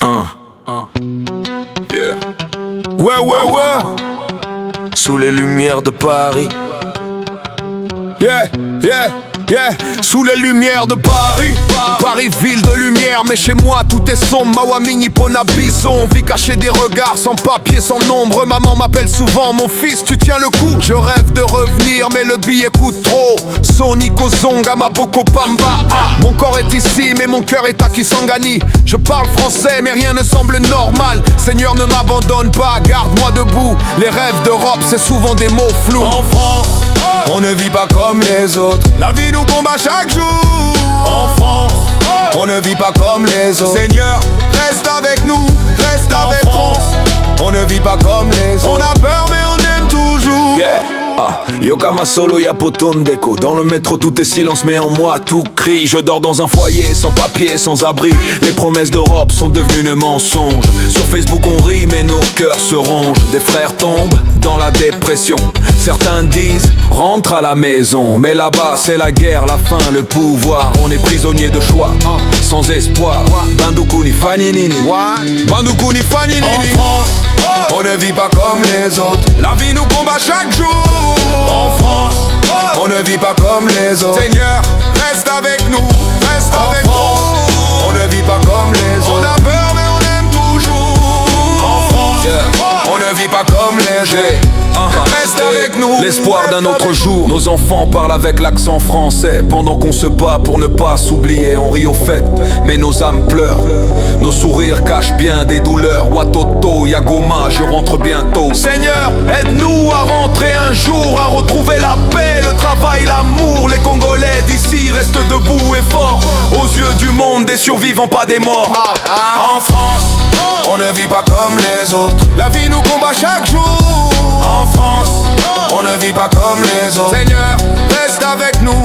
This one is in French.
Yeah. Ouais. Sous les lumières de Paris. Yeah. Sous les lumières de Paris. Paris, ville de lumière, mais chez moi tout est sombre. Mawamini, Ponabison, vie cachée des regards, sans papier, sans nombre. Maman m'appelle souvent, mon fils, tu tiens le coup. Je rêve de revenir, mais le billet coûte trop. Sonic Ozonga, Maboko Pamba. Mon corps est ici, mais mon cœur est à Kisangani. Je parle français, mais rien ne semble normal. Seigneur, ne m'abandonne pas, garde-moi debout. Les rêves d'Europe, c'est souvent des mots flous. En France, on ne vit pas comme les autres. La vie nous combat chaque jour. En France, on ne vit pas comme les autres. Seigneur, reste avec nous, reste avec France. On ne vit pas comme les autres. On a peur mais on aime toujours. Yeah. Yo kama solo ya poton déco. Dans le métro tout est silence mais en moi tout crie. Je dors dans un foyer sans papier, sans abri. Les promesses d'Europe sont devenues mensonges. Sur Facebook on rit mais nos cœurs se rongent. Des frères tombent dans la dépression. Certains disent rentre à la maison. Mais là-bas c'est la guerre, la faim, le pouvoir. On est prisonnier de choix, sans espoir. Bandukuni faninini. Bandukuni faninini. En France, on ne vit pas comme les autres. La vie nous combat chaque jour. En France, on ne vit pas comme les autres. Seigneur, reste avec nous, reste avec nous. On ne vit pas comme les autres. On a peur mais on aime toujours. En France, on ne vit pas comme les autres. Reste avec nous. L'espoir d'un autre jour. Nos enfants parlent avec l'accent français. Pendant qu'on se bat pour ne pas s'oublier. On rit aux fêtes, mais nos âmes pleurent. Nos sourires cachent bien des douleurs. Watoto, Yagoma, je rentre bientôt. Seigneur, aide-nous à rentrer un jour, à retrouver la paix, le travail, l'amour. Les Congolais d'ici restent debout et forts. Aux yeux du monde, des survivants, pas des morts. En France, on ne vit pas comme les autres. La vie nous combat chaque jour. En France, on ne vit pas comme les autres. Seigneur, reste avec nous.